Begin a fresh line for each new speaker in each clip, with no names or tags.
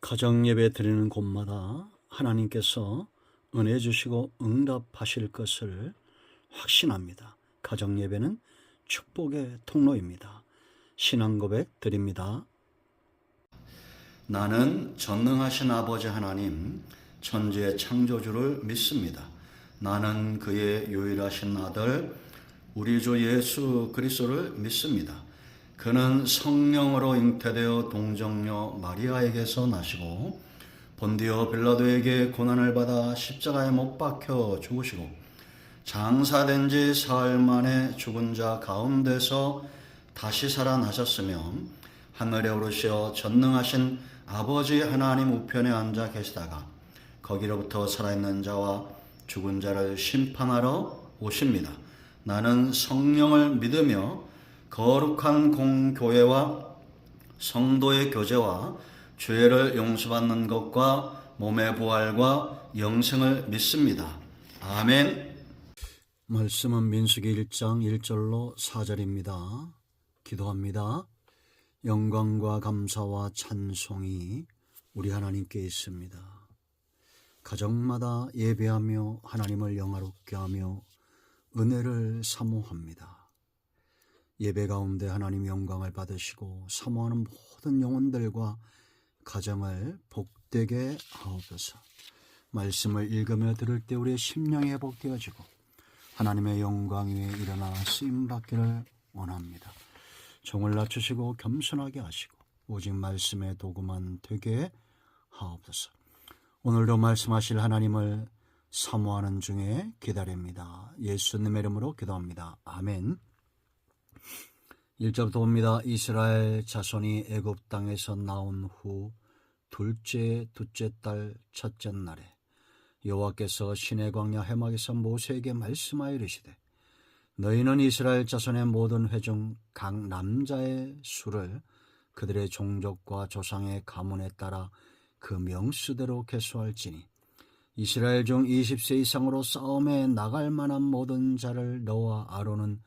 가정 예배 드리는 곳마다 하나님께서 은혜 주시고 응답하실 것을 확신합니다. 가정 예배는 축복의 통로입니다. 신앙 고백 드립니다. 나는 전능하신 아버지 하나님, 천지의 창조주를 믿습니다. 나는 그의 유일하신 아들, 우리 주 예수 그리스도를 믿습니다. 그는 성령으로 잉태되어 동정녀 마리아에게서 나시고 본디오 빌라도에게 고난을 받아 십자가에 못 박혀 죽으시고 장사된 지 사흘 만에 죽은 자 가운데서 다시 살아나셨으며 하늘에 오르시어 전능하신 아버지 하나님 우편에 앉아 계시다가 거기로부터 살아있는 자와 죽은 자를 심판하러 오십니다. 나는 성령을 믿으며 거룩한 공교회와 성도의 교제와 죄를 용서받는 것과 몸의 부활과 영생을 믿습니다. 아멘. 말씀은 민수기 1장 1절로 4절입니다. 기도합니다. 영광과 감사와 찬송이 우리 하나님께 있습니다. 가정마다 예배하며 하나님을 영화롭게 하며 은혜를 사모합니다. 예배 가운데 하나님 영광을 받으시고 사모하는 모든 영혼들과 가정을 복되게 하옵소서. 말씀을 읽으며 들을 때 우리의 심령이 회복되어지고 하나님의 영광 위에 일어나 쓰임받기를 원합니다. 종을 낮추시고 겸손하게 하시고 오직 말씀의 도구만 되게 하옵소서. 오늘도 말씀하실 하나님을 사모하는 중에 기다립니다. 예수님의 이름으로 기도합니다. 아멘. 1절부터 봅니다. 이스라엘 자손이 애굽 땅에서 나온 후 둘째 달 첫째 날에 여호와께서 시내 광야 해막에서 모세에게 말씀하여 이르시되 너희는 이스라엘 자손의 모든 회중 각 남자의 수를 그들의 종족과 조상의 가문에 따라 그 명수대로 계수할지니 이스라엘 중 20세 이상으로 싸움에 나갈 만한 모든 자를 너와 아론은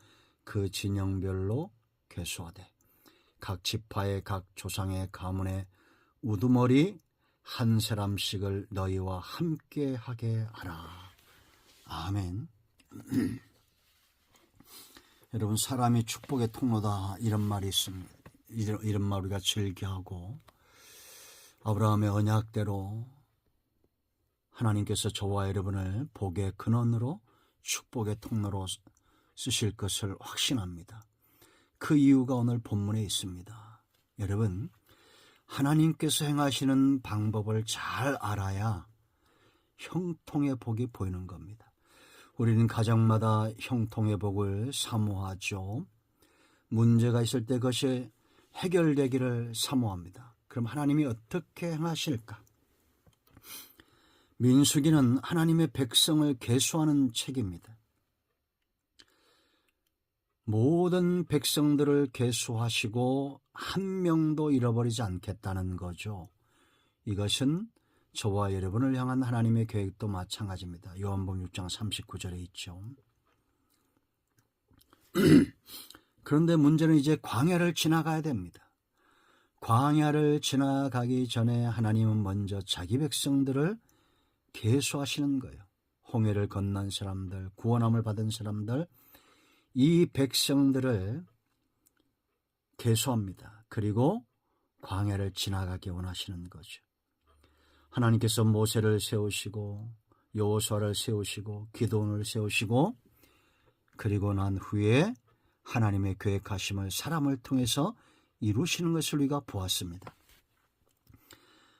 그 진영별로 계수하되 각 지파의 각 조상의 가문에 우두머리 한 사람씩을 너희와 함께 하게 하라. 아멘. 여러분, 사람이 축복의 통로다 이런 말이 있습니다. 이런 말 우리가 즐겨하고 아브라함의 언약대로 하나님께서 저와 여러분을 복의 근원으로 축복의 통로로 쓰실 것을 확신합니다. 그 이유가 오늘 본문에 있습니다. 여러분, 하나님께서 행하시는 방법을 잘 알아야 형통의 복이 보이는 겁니다. 우리는 가정마다 형통의 복을 사모하죠. 문제가 있을 때 그것이 해결되기를 사모합니다. 그럼 하나님이 어떻게 행하실까? 민수기는 하나님의 백성을 계수하는 책입니다. 모든 백성들을 계수하시고 한 명도 잃어버리지 않겠다는 거죠. 이것은 저와 여러분을 향한 하나님의 계획도 마찬가지입니다. 요한복음 6장 39절에 있죠. 그런데 문제는 이제 광야를 지나가야 됩니다. 광야를 지나가기 전에 하나님은 먼저 자기 백성들을 계수하시는 거예요. 홍해를 건넌 사람들, 구원함을 받은 사람들, 이 백성들을 계수합니다. 그리고 광야를 지나가게 원하시는 거죠. 하나님께서 모세를 세우시고 여호수아를 세우시고 기드온을 세우시고 그리고 난 후에 하나님의 계획하심을 사람을 통해서 이루시는 것을 우리가 보았습니다.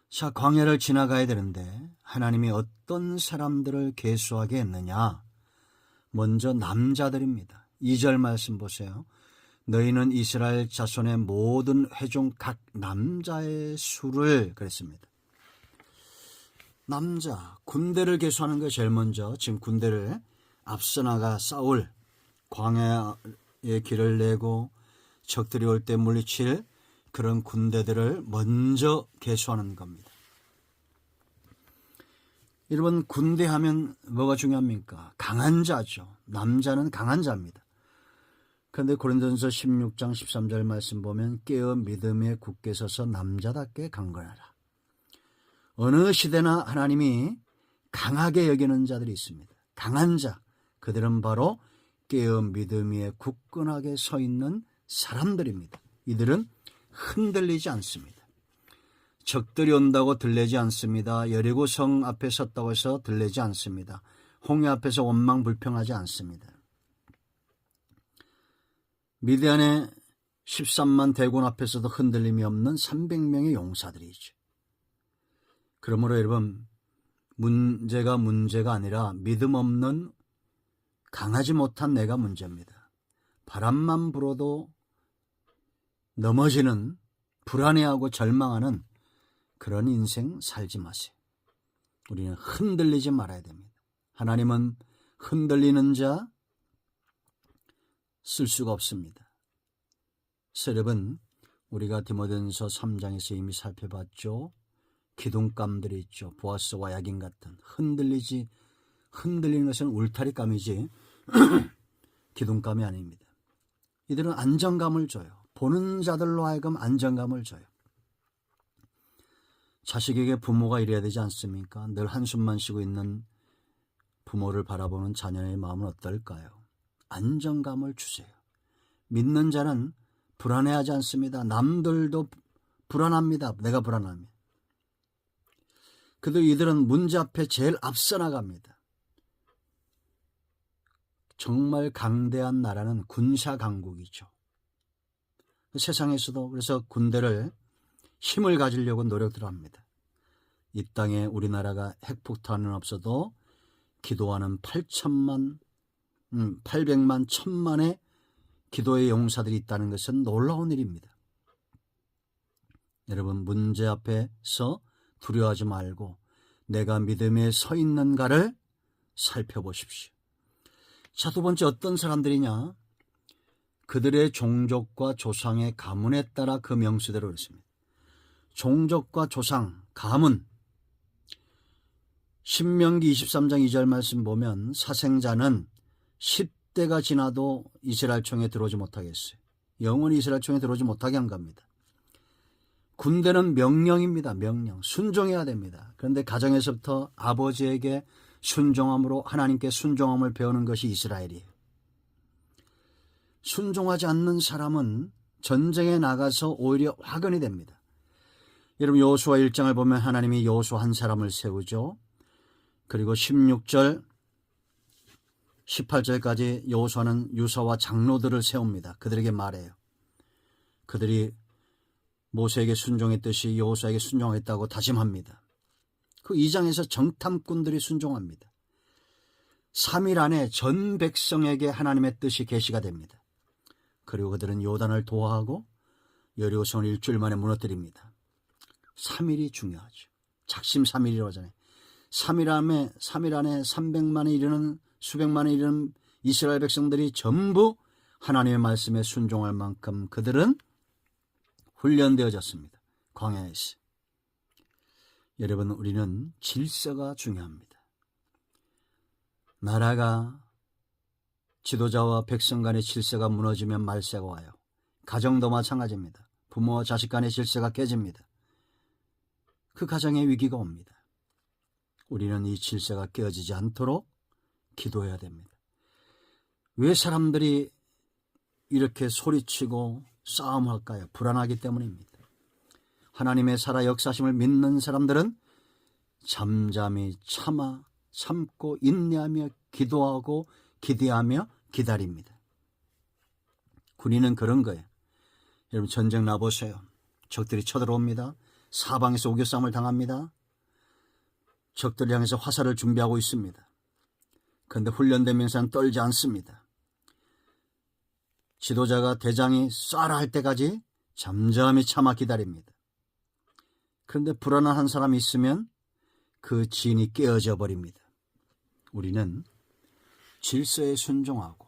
자, 광야를 지나가야 되는데 하나님이 어떤 사람들을 계수하게 했느냐? 먼저 남자들입니다. 2절 말씀 보세요. 너희는 이스라엘 자손의 모든 회중 각 남자의 수를 그랬습니다. 남자, 군대를 계수하는 게 제일 먼저 지금 군대를 앞서 나가 싸울 광야의 길을 내고 적들이 올 때 물리칠 그런 군대들을 먼저 계수하는 겁니다. 여러분, 군대 하면 뭐가 중요합니까? 강한 자죠. 남자는 강한 자입니다. 그런데 고린도전서 16장 13절 말씀 보면 깨어 믿음에 굳게 서서 남자답게 강건하라. 어느 시대나 하나님이 강하게 여기는 자들이 있습니다. 강한 자, 그들은 바로 깨어 믿음 위에 굳건하게 서 있는 사람들입니다. 이들은 흔들리지 않습니다. 적들이 온다고 들리지 않습니다. 여리고 성 앞에 섰다고 해서 들리지 않습니다. 홍해 앞에서 원망불평하지 않습니다. 미디안의 13만 대군 앞에서도 흔들림이 없는 300명의 용사들이죠. 그러므로 여러분, 문제가 아니라 믿음 없는 강하지 못한 내가 문제입니다. 바람만 불어도 넘어지는, 불안해하고 절망하는 그런 인생 살지 마세요. 우리는 흔들리지 말아야 됩니다. 하나님은 흔들리는 자 쓸 수가 없습니다. 여러분, 우리가 디모데전서 3장에서 이미 살펴봤죠. 기둥감들이 있죠. 보아스와 야긴 같은 흔들리는 것은 울타리감이지 기둥감이 아닙니다. 이들은 안정감을 줘요. 보는 자들로 하여금 안정감을 줘요. 자식에게 부모가 이래야 되지 않습니까? 늘 한숨만 쉬고 있는 부모를 바라보는 자녀의 마음은 어떨까요? 안정감을 주세요. 믿는 자는 불안해하지 않습니다. 남들도 불안합니다. 내가 불안합니다. 그래도 이들은 문제 앞에 제일 앞서 나갑니다. 정말 강대한 나라는 군사 강국이죠. 세상에서도 그래서 군대를 힘을 가지려고 노력들 합니다. 이 땅에 우리나라가 핵폭탄은 없어도 기도하는 800만 1000만의 기도의 용사들이 있다는 것은 놀라운 일입니다. 여러분, 문제 앞에서 두려워하지 말고 내가 믿음에 서 있는가를 살펴보십시오. 자, 두 번째, 어떤 사람들이냐? 그들의 종족과 조상의 가문에 따라 그 명수대로 그렇습니다. 종족과 조상, 가문. 신명기 23장 2절 말씀 보면 사생자는 10대가 지나도 이스라엘 총에 들어오지 못하게 했어요. 영원히 이스라엘 총에 들어오지 못하게 한 겁니다. 군대는 명령입니다. 명령. 순종해야 됩니다. 그런데 가정에서부터 아버지에게 순종함으로 하나님께 순종함을 배우는 것이 이스라엘이에요. 순종하지 않는 사람은 전쟁에 나가서 오히려 화근이 됩니다. 여러분, 여호수아 1장을 보면 하나님이 여호수아 한 사람을 세우죠. 그리고 16절 18절까지 여호수아는 유사와 장로들을 세웁니다. 그들에게 말해요. 그들이 모세에게 순종했듯이 여호수아에게 순종했다고 다짐합니다. 그 2장에서 정탐꾼들이 순종합니다. 3일 안에 전 백성에게 하나님의 뜻이 계시가 됩니다. 그리고 그들은 요단을 도하하고 여리고성을 일주일 만에 무너뜨립니다. 3일이 중요하죠. 작심 3일이라고 하잖아요. 3일 안에 300만에 이르는 수백만에 이르는 이스라엘 백성들이 전부 하나님의 말씀에 순종할 만큼 그들은 훈련되어졌습니다. 광야에서. 여러분, 우리는 질서가 중요합니다. 나라가 지도자와 백성 간의 질서가 무너지면 말세가 와요. 가정도 마찬가지입니다. 부모와 자식 간의 질서가 깨집니다. 그 가정에 위기가 옵니다. 우리는 이 질서가 깨어지지 않도록 기도해야 됩니다. 왜 사람들이 이렇게 소리치고 싸움할까요? 불안하기 때문입니다. 하나님의 살아 역사심을 믿는 사람들은 잠잠히 참고 인내하며 기도하고 기대하며 기다립니다. 군인은 그런 거예요. 여러분, 전쟁 나보세요. 적들이 쳐들어옵니다. 사방에서 우겨싸움을 당합니다. 적들을 향해서 화살을 준비하고 있습니다. 그런데 훈련되면서는 떨지 않습니다. 지도자가 대장이 쏴라 할 때까지 잠잠히 참아 기다립니다. 그런데 불안한 한 사람이 있으면 그 진이 깨어져 버립니다. 우리는 질서에 순종하고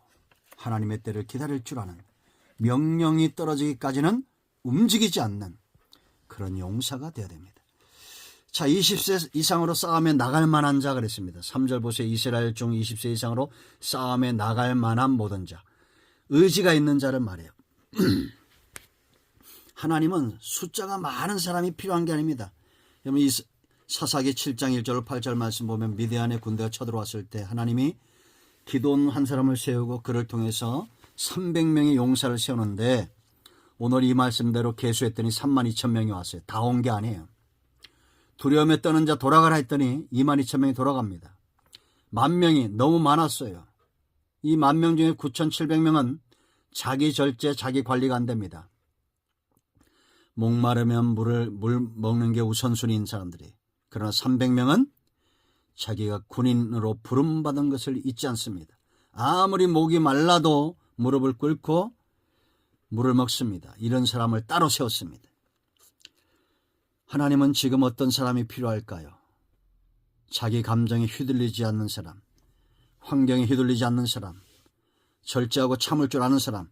하나님의 때를 기다릴 줄 아는, 명령이 떨어지기까지는 움직이지 않는 그런 용사가 되어야 됩니다. 자, 20세 이상으로 싸움에 나갈 만한 자 그랬습니다. 3절 보세요. 이스라엘 중 20세 이상으로 싸움에 나갈 만한 모든 자. 의지가 있는 자를 말해요. 하나님은 숫자가 많은 사람이 필요한 게 아닙니다. 여러분, 사사기 7장 1절 8절 말씀 보면 미디안의 군대가 쳐들어왔을 때 하나님이 기드온 한 사람을 세우고 그를 통해서 300명의 용사를 세우는데 오늘 이 말씀대로 계수했더니 32,000명이 왔어요. 다 온 게 아니에요. 두려움에 떠는 자 돌아가라 했더니 22,000명이 돌아갑니다. 10,000명이 너무 많았어요. 이 10,000명 중에 9,700명은 자기 절제, 자기 관리가 안 됩니다. 목마르면 물 먹는 게 우선순위인 사람들이. 그러나 300명은 자기가 군인으로 부름받은 것을 잊지 않습니다. 아무리 목이 말라도 무릎을 꿇고 물을 먹습니다. 이런 사람을 따로 세웠습니다. 하나님은 지금 어떤 사람이 필요할까요? 자기 감정에 휘둘리지 않는 사람, 환경에 휘둘리지 않는 사람, 절제하고 참을 줄 아는 사람,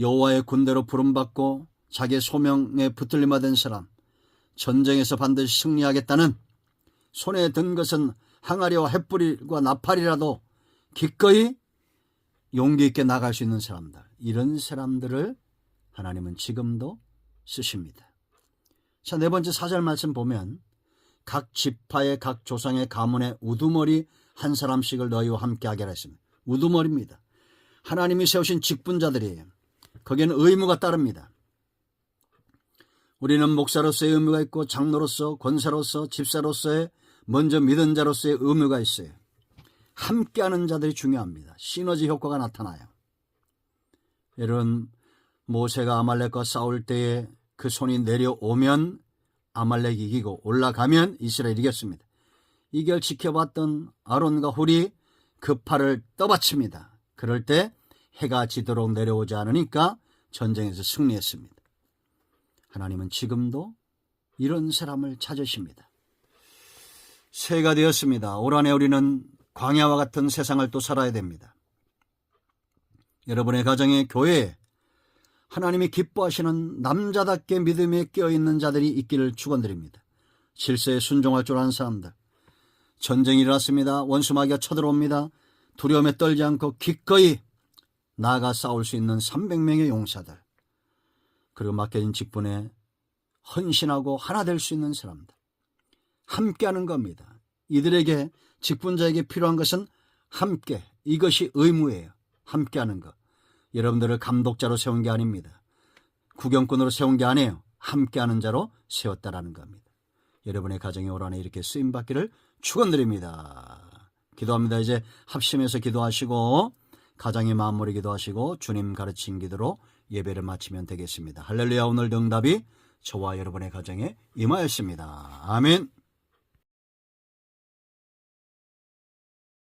여호와의 군대로 부름받고 자기의 소명에 붙들림화 된 사람, 전쟁에서 반드시 승리하겠다는 손에 든 것은 항아리와 횃불과 나팔이라도 기꺼이 용기 있게 나갈 수 있는 사람들, 이런 사람들을 하나님은 지금도 쓰십니다. 자, 네 번째 4절 말씀 보면 각 지파의 각 조상의 가문에 우두머리 한 사람씩을 너희와 함께 하게 했습니다. 우두머리입니다. 하나님이 세우신 직분자들이에요. 거기에는 의무가 따릅니다. 우리는 목사로서의 의무가 있고 장로로서, 권사로서, 집사로서의 먼저 믿은 자로서의 의무가 있어요. 함께하는 자들이 중요합니다. 시너지 효과가 나타나요. 여러분, 모세가 아말렉과 싸울 때에 그 손이 내려오면 아말렉이 이기고 올라가면 이스라엘이 이겼습니다. 이걸 지켜봤던 아론과 훌이 그 팔을 떠받칩니다. 그럴 때 해가 지도록 내려오지 않으니까 전쟁에서 승리했습니다. 하나님은 지금도 이런 사람을 찾으십니다. 새해가 되었습니다. 올 한해 우리는 광야와 같은 세상을 또 살아야 됩니다. 여러분의 가정에, 교회에 하나님이 기뻐하시는 남자답게 믿음에 깨어있는 자들이 있기를 축원드립니다. 질서에 순종할 줄 아는 사람들. 전쟁이 일어났습니다. 원수마귀가 쳐들어옵니다. 두려움에 떨지 않고 기꺼이 나아가 싸울 수 있는 300명의 용사들. 그리고 맡겨진 직분에 헌신하고 하나 될 수 있는 사람들. 함께하는 겁니다. 이들에게, 직분자에게 필요한 것은 함께, 이것이 의무예요. 함께하는 것. 여러분들을 감독자로 세운 게 아닙니다. 구경꾼으로 세운 게 아니에요. 함께하는 자로 세웠다라는 겁니다. 여러분의 가정이 올 한해 이렇게 쓰임받기를 축원드립니다. 기도합니다. 이제 합심해서 기도하시고 가정의 마무리 기도하시고 주님 가르친 기도로 예배를 마치면 되겠습니다. 할렐루야. 오늘 응답이 저와 여러분의 가정에 임하였습니다. 아멘.